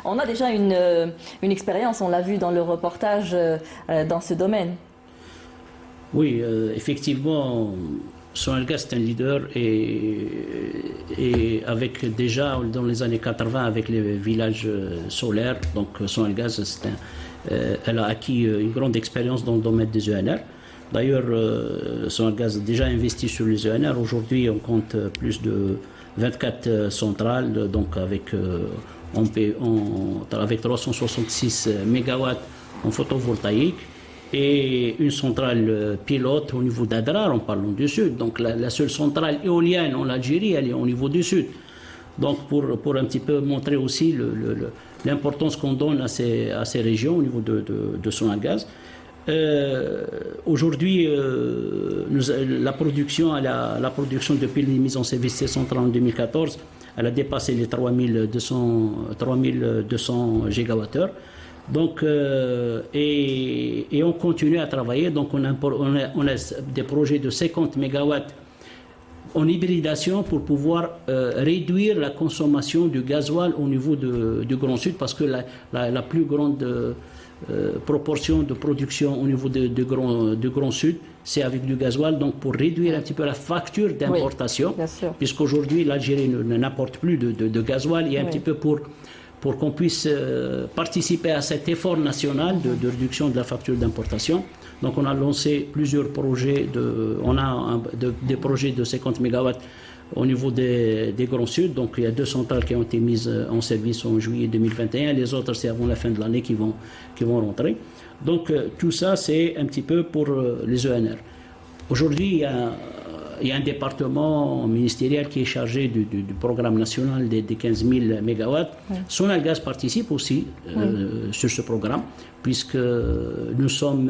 On a déjà une expérience, on l'a vu dans le reportage, dans ce domaine. Oui, effectivement, Sonalgas est un leader et avec déjà dans les années 80 avec les villages solaires, donc Sonalgas elle a acquis une grande expérience dans le domaine des ENR. D'ailleurs, Sonalgas a déjà investi sur les ENR. Aujourd'hui, on compte plus de 24 centrales, donc avec 366 mégawatts en photovoltaïque et une centrale pilote au niveau d'Adrar, en parlant du sud. Donc la seule centrale éolienne en Algérie, elle est au niveau du sud. Donc pour un petit peu montrer aussi l'importance qu'on donne à ces régions au niveau de Sonalgas. Aujourd'hui, la production depuis la mise en service de ces centrales en 2014, elle a dépassé les 3200 gigawattheures. Donc, et on continue à travailler. Donc, on a des projets de 50 mégawatts en hybridation pour pouvoir réduire la consommation du gasoil au niveau du Grand Sud, parce que la plus grande proportion de production au niveau du Grand Sud, c'est avec du gasoil. Donc, pour réduire un petit peu la facture d'importation, puisqu'aujourd'hui, l'Algérie n'apporte plus de gasoil, il y a un petit peu pour qu'on puisse participer à cet effort national de réduction de la facture d'importation. Donc on a lancé plusieurs projets, des projets de 50 MW au niveau des Grands Sud. Donc il y a 2 centrales qui ont été mises en service en juillet 2021. Les autres, c'est avant la fin de l'année qui vont rentrer. Donc tout ça, c'est un petit peu pour les ENR. Aujourd'hui, il y a un département ministériel qui est chargé du programme national des 15 000 mégawatts. Sonalgas participe aussi sur ce programme, puisque nous sommes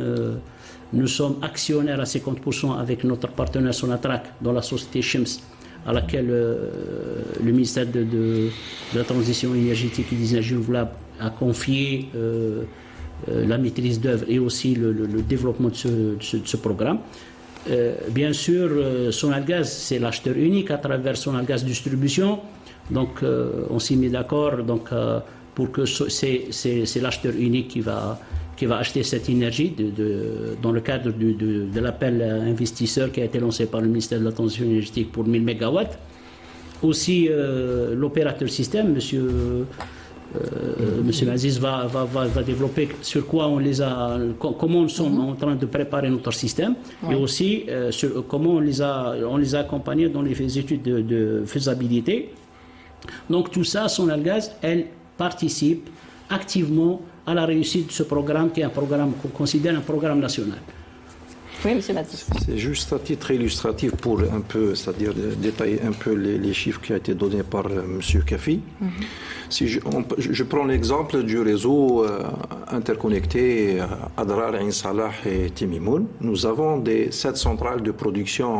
actionnaires à 50% avec notre partenaire Sonatrach dans la société Shems, à laquelle le ministère de la Transition énergétique et des énergies renouvelables a confié la maîtrise d'œuvre et aussi le développement de ce programme. Bien sûr, Sonalgas, c'est l'acheteur unique à travers Sonalgas Distribution. Donc, on s'y met d'accord pour que c'est l'acheteur unique qui va acheter cette énergie dans le cadre de l'appel investisseur qui a été lancé par le ministère de la Transition énergétique pour 1000 MW. Aussi, l'opérateur système, Monsieur Aziz va développer sur quoi comment nous sommes en train de préparer notre système, et aussi comment on les a accompagnés dans les études de faisabilité. Donc tout ça, Sonalgas, elle participe activement à la réussite de ce programme qui est un programme qu'on considère un programme national. Oui, monsieur Mathis. C'est juste à titre illustratif pour un peu, c'est-à-dire détailler un peu les chiffres qui ont été donnés par monsieur Kafi. Si je prends l'exemple du réseau interconnecté Adrar, Ain Salah et Timimoun, nous avons 7 centrales de production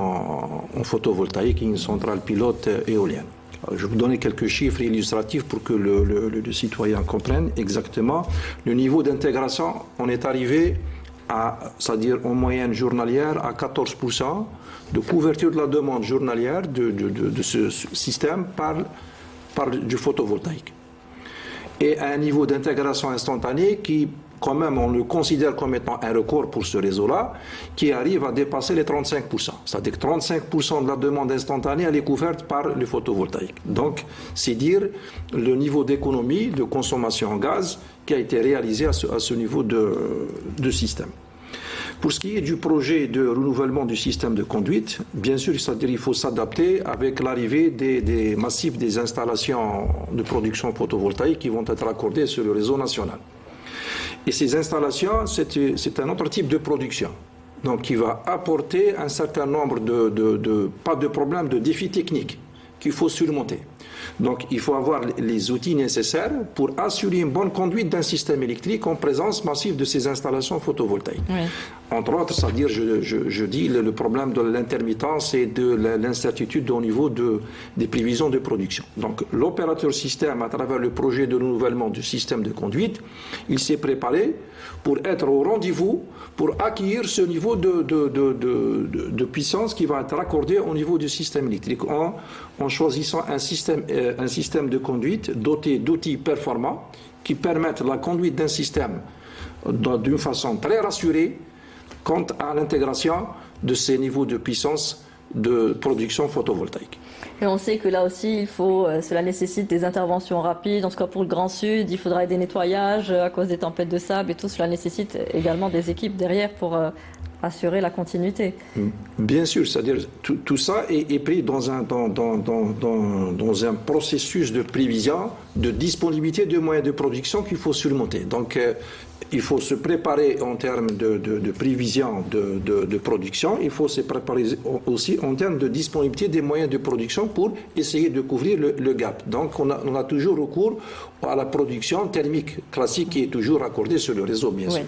en photovoltaïque et une centrale pilote éolienne. Alors, je vais vous donner quelques chiffres illustratifs pour que le citoyen comprenne exactement le niveau d'intégration. On est arrivé c'est-à-dire en moyenne journalière, à 14% de couverture de la demande journalière de ce système par du photovoltaïque. Et à un niveau d'intégration instantanée qui, quand même, on le considère comme étant un record pour ce réseau-là, qui arrive à dépasser les 35%. C'est-à-dire que 35% de la demande instantanée, elle est couverte par le photovoltaïque. Donc, c'est dire le niveau d'économie, de consommation en gaz qui a été réalisé à ce niveau de système. Pour ce qui est du projet de renouvellement du système de conduite, bien sûr, c'est-à-dire il faut s'adapter avec l'arrivée des massifs des installations de production photovoltaïque qui vont être accordées sur le réseau national. Et ces installations, c'est un autre type de production, donc qui va apporter un certain nombre pas de problèmes, de défis techniques qu'il faut surmonter. Donc il faut avoir les outils nécessaires pour assurer une bonne conduite d'un système électrique en présence massive de ces installations photovoltaïques. Entre autres, c'est-à-dire, je dis, le problème de l'intermittence et de l'incertitude au niveau des prévisions de production. Donc, l'opérateur système, à travers le projet de renouvellement du système de conduite, il s'est préparé pour être au rendez-vous, pour acquérir ce niveau de puissance qui va être accordé au niveau du système électrique en choisissant un système de conduite doté d'outils performants qui permettent la conduite d'un système d'une façon très rassurée quant à l'intégration de ces niveaux de puissance de production photovoltaïque. Et on sait que là aussi, cela nécessite des interventions rapides. En tout cas, pour le Grand Sud, il faudra des nettoyages à cause des tempêtes de sable et tout. Cela nécessite également des équipes derrière pour assurer la continuité. Bien sûr, c'est-à-dire tout ça est pris dans un processus de prévision, de disponibilité de moyens de production qu'il faut surmonter. Donc, il faut se préparer en termes de prévision de production, il faut se préparer aussi en termes de disponibilité des moyens de production pour essayer de couvrir le gap. Donc on a toujours recours à la production thermique classique qui est toujours accordée sur le réseau, bien sûr.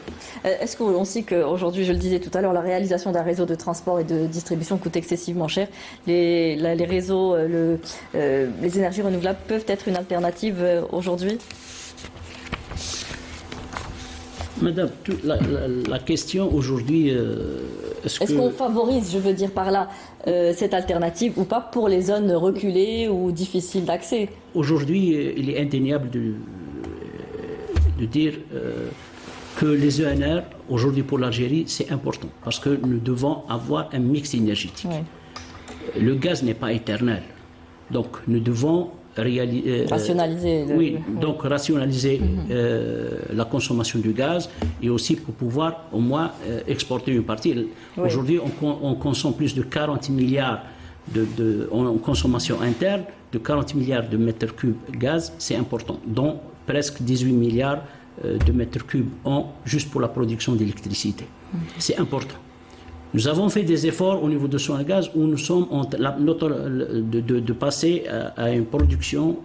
Est-ce qu'on sait qu'aujourd'hui, je le disais tout à l'heure, la réalisation d'un réseau de transport et de distribution coûte excessivement cher. Les réseaux, les énergies renouvelables peuvent être une alternative aujourd'hui ? Madame, la question aujourd'hui, est-ce qu'on favorise, je veux dire par là, cette alternative ou pas pour les zones reculées ou difficiles d'accès? Aujourd'hui, il est indéniable de dire que les ENR, aujourd'hui pour l'Algérie, c'est important parce que nous devons avoir un mix énergétique. Oui. Le gaz n'est pas éternel, donc nous devons rationaliser. Donc rationaliser la consommation du gaz et aussi pour pouvoir au moins exporter une partie. Oui. Aujourd'hui, on consomme plus de 40 milliards en consommation interne, de 40 milliards de mètres cubes gaz, c'est important, dont presque 18 milliards de mètres cubes juste pour la production d'électricité. C'est important. Nous avons fait des efforts au niveau de son gaz où nous sommes de passer à une production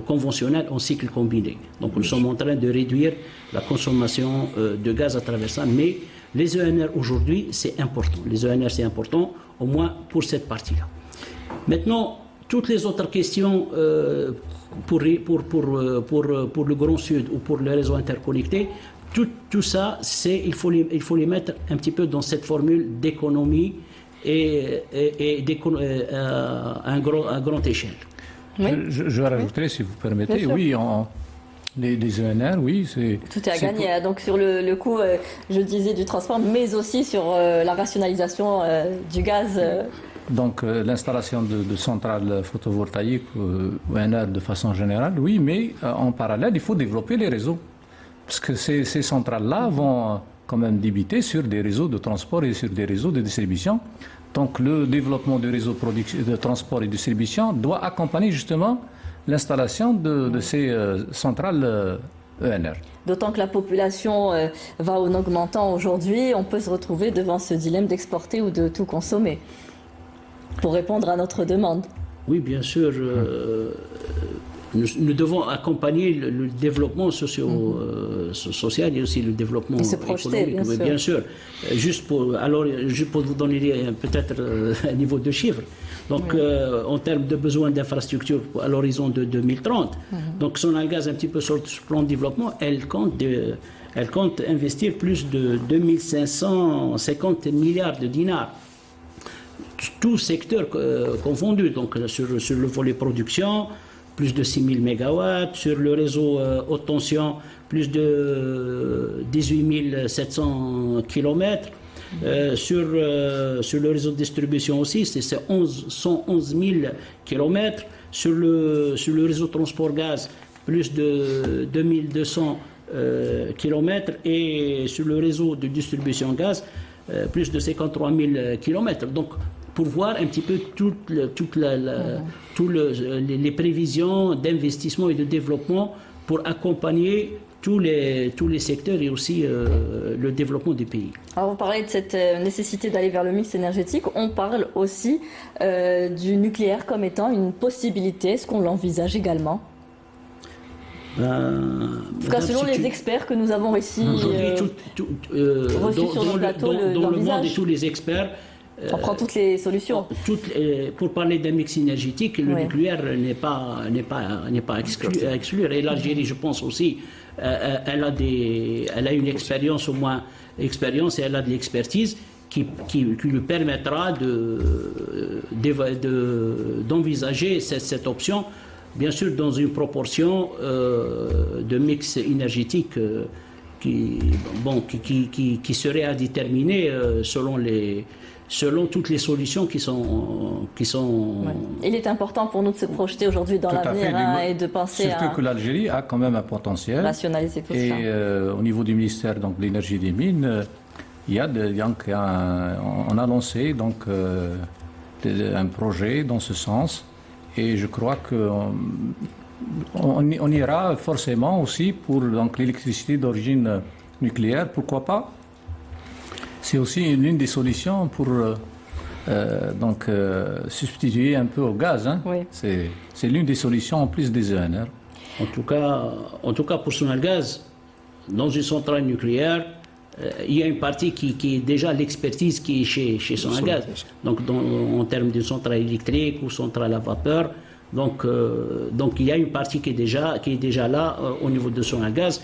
conventionnelle en cycle combiné. Donc nous sommes en train de réduire la consommation de gaz à travers ça. Mais les ENR aujourd'hui, c'est important. Les ENR, c'est important, au moins pour cette partie-là. Maintenant, toutes les autres questions pour le Grand Sud ou pour le réseau interconnecté, tout ça, il faut les mettre un petit peu dans cette formule d'économie et à grande échelle. Oui. Je vais rajouter, si vous permettez, oui, les ENR, oui, c'est... Tout est à gagner, donc sur le coût, je disais, du transport, mais aussi sur la rationalisation du gaz. Donc l'installation de centrales photovoltaïques, ENR de façon générale, oui, mais en parallèle, il faut développer les réseaux. Parce que ces centrales-là vont quand même débiter sur des réseaux de transport et sur des réseaux de distribution. Donc le développement du réseau de transport et de distribution doit accompagner justement l'installation de ces centrales ENR. D'autant que la population va en augmentant aujourd'hui, on peut se retrouver devant ce dilemme d'exporter ou de tout consommer pour répondre à notre demande. Oui, bien sûr. Nous devons accompagner le développement social et aussi le développement économique. Bien sûr. Juste pour vous donner peut-être un niveau de chiffre. Donc, en termes de besoins d'infrastructures à l'horizon de 2030, donc Sonalgaz, un petit peu sur ce plan de développement, elle compte investir plus de 2550 milliards de dinars. Tout secteur confondu, donc sur le volet production, plus de 6000 MW, sur le réseau haute tension, plus de 18 700 km, sur le réseau de distribution aussi, c'est 111 000 km, sur le réseau transport gaz, plus de 2200 km, et sur le réseau de distribution gaz, plus de 53 000 km. Donc, pour voir un petit peu toutes les prévisions d'investissement et de développement pour accompagner tous les secteurs et aussi le développement du pays. Alors vous parlez de cette nécessité d'aller vers le mix énergétique, on parle aussi du nucléaire comme étant une possibilité, est-ce qu'on l'envisage également ? En tout cas, selon les experts que nous avons ici reçus sur le plateau, dans le monde et tous les experts, on prend toutes les solutions. Pour parler d'un mix énergétique, le nucléaire n'est pas à exclure. Et l'Algérie, je pense aussi, elle a une expérience, au moins expérience, et elle a de l'expertise qui lui permettra d'envisager cette option, bien sûr dans une proportion de mix énergétique qui serait à déterminer selon toutes les solutions qui sont... Ouais. Il est important pour nous de se projeter aujourd'hui dans l'avenir et de penser surtout que l'Algérie a quand même un potentiel. Rationaliser tout ça. Et au niveau du ministère de l'énergie et des mines, on a lancé un projet dans ce sens. Et je crois qu'on ira forcément aussi pour l'électricité d'origine nucléaire, pourquoi pas. C'est aussi l'une des solutions pour substituer un peu au gaz. Hein. Oui. C'est l'une des solutions en plus des ENR. En tout cas, pour Sonalgaz, dans une centrale nucléaire, il y a une partie qui est déjà l'expertise qui est chez Sonalgaz. Donc, en termes de centrale électrique ou centrale à vapeur, donc il y a une partie qui est déjà là au niveau de Sonalgaz.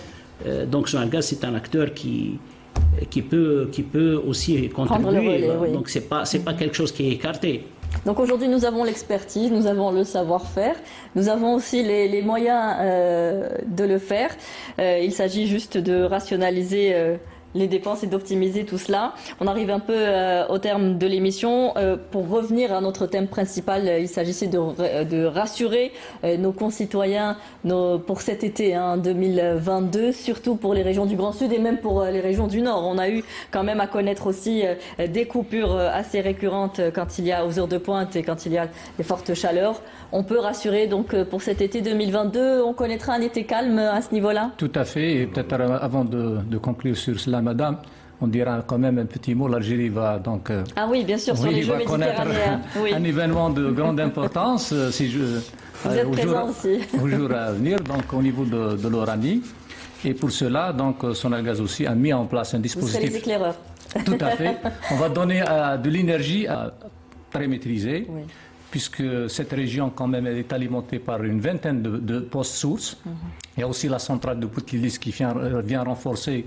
Donc Sonalgaz, c'est un acteur qui peut aussi contribuer. Le relais, oui. Donc c'est pas quelque chose qui est écarté. Donc aujourd'hui, nous avons l'expertise, nous avons le savoir-faire, nous avons aussi les moyens de le faire. Il s'agit juste de rationaliser les dépenses et d'optimiser tout cela. On arrive un peu au terme de l'émission. Pour revenir à notre thème principal, il s'agissait de rassurer nos concitoyens pour cet été 2022, surtout pour les régions du Grand Sud et même pour les régions du Nord. On a eu quand même à connaître aussi des coupures assez récurrentes quand il y a aux heures de pointe et quand il y a des fortes chaleurs. On peut rassurer donc pour cet été 2022, on connaîtra un été calme à ce niveau-là? Tout à fait. Et peut-être avant de conclure sur cela, Madame, on dira quand même un petit mot. L'Algérie va donc... Ah oui, bien sûr, sur les Jeux méditerranéens. Un événement de grande importance Vous êtes présent aussi. Au jour à venir, donc au niveau de l'Oranie. Et pour cela, donc Sonalgaz aussi a mis en place un dispositif... Vous serez les éclaireurs. Tout à fait. On va donner de l'énergie très maîtrisée. Oui. Puisque cette région, quand même, elle est alimentée par une vingtaine de postes sources. Il y a aussi la centrale de Boutkilis qui vient renforcer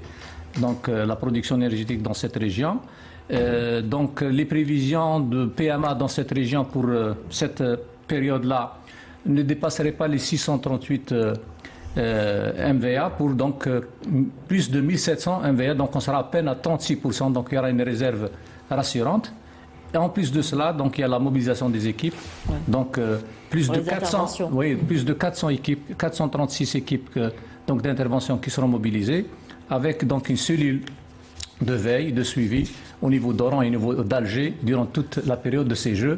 la production énergétique dans cette région. Donc les prévisions de PMA dans cette région pour cette période-là ne dépasseraient pas les 638 MVA pour plus de 1700 MVA. Donc on sera à peine à 36%, donc il y aura une réserve rassurante. Et en plus de cela, donc il y a la mobilisation des équipes. Ouais. Donc plus de 400 équipes, 436 équipes d'intervention qui seront mobilisées, avec donc une cellule de veille, de suivi au niveau d'Oran et au niveau d'Alger durant toute la période de ces Jeux.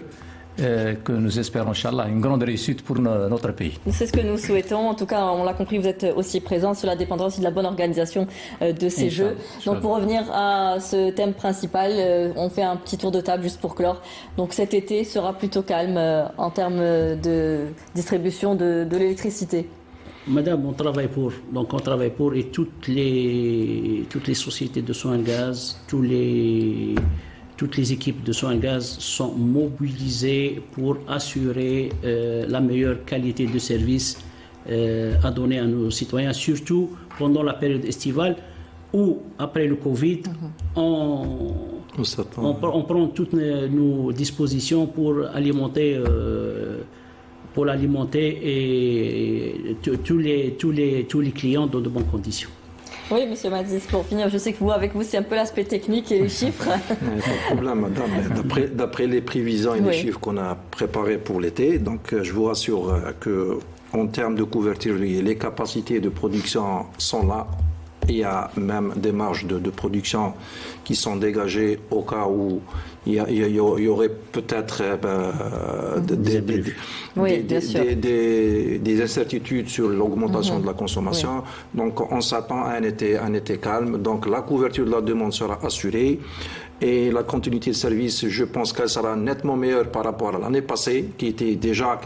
Que nous espérons, Inch'Allah, une grande réussite pour notre pays. C'est ce que nous souhaitons. En tout cas, on l'a compris, vous êtes aussi présent. Cela dépendra aussi de la bonne organisation de ces Jeux. Donc, pour revenir à ce thème principal, on fait un petit tour de table juste pour clore. Donc, cet été sera plutôt calme en termes de distribution de l'électricité. Madame, on travaille pour. Donc, on travaille pour et toutes les sociétés de Sonalgaz, toutes les équipes de Sonalgaz sont mobilisées pour assurer la meilleure qualité de service à donner à nos citoyens, surtout pendant la période estivale où, après le Covid, on prend toutes nos dispositions pour l'alimenter et tous les clients dans de bonnes conditions. Oui, monsieur Madis, pour finir, je sais que avec vous, c'est un peu l'aspect technique et les chiffres. Pas de problème, madame. D'après les prévisions et les chiffres qu'on a préparés pour l'été, donc je vous rassure qu'en termes de couverture, les capacités de production sont là. Il y a même des marges de production qui sont dégagées au cas où il y aurait peut-être des incertitudes sur l'augmentation de la consommation. Oui. Donc on s'attend à un été calme. Donc la couverture de la demande sera assurée. Et la continuité de service, je pense qu'elle sera nettement meilleure par rapport à l'année passée, qui était déjà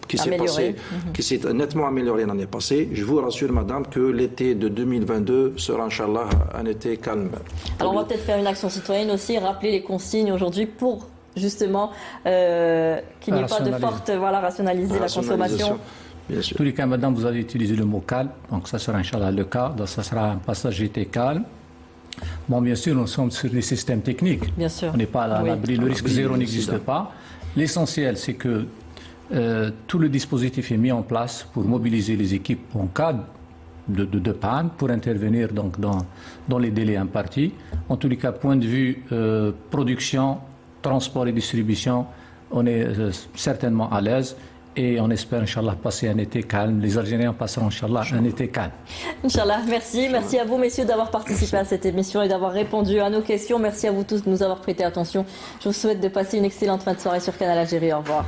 qui s'est passé, qui s'est nettement amélioré l'année passée. Je vous rassure, madame, que l'été de 2022 sera, Inch'Allah, un été calme. Alors, on va peut-être faire une action citoyenne aussi, rappeler les consignes aujourd'hui pour justement qu'il n'y ait pas de forte, rationaliser la consommation. Bien sûr. En tous les cas, madame, vous avez utilisé le mot calme, donc ça sera, Inch'Allah, le cas. Donc, ça sera un passage été calme. Bon, bien sûr, nous sommes sur les systèmes techniques. Bien sûr. On n'est pas à l'abri, le risque zéro n'existe pas. L'essentiel, c'est que tout le dispositif est mis en place pour mobiliser les équipes en cas de panne, pour intervenir donc dans les délais impartis. En tous les cas, point de vue production, transport et distribution, on est certainement à l'aise. Et on espère, Inch'Allah, passer un été calme. Les Algériens passeront, Inch'Allah, un été calme. Inch'Allah, merci. Merci à vous, messieurs, d'avoir participé à cette émission et d'avoir répondu à nos questions. Merci à vous tous de nous avoir prêté attention. Je vous souhaite de passer une excellente fin de soirée sur Canal Algérie. Au revoir.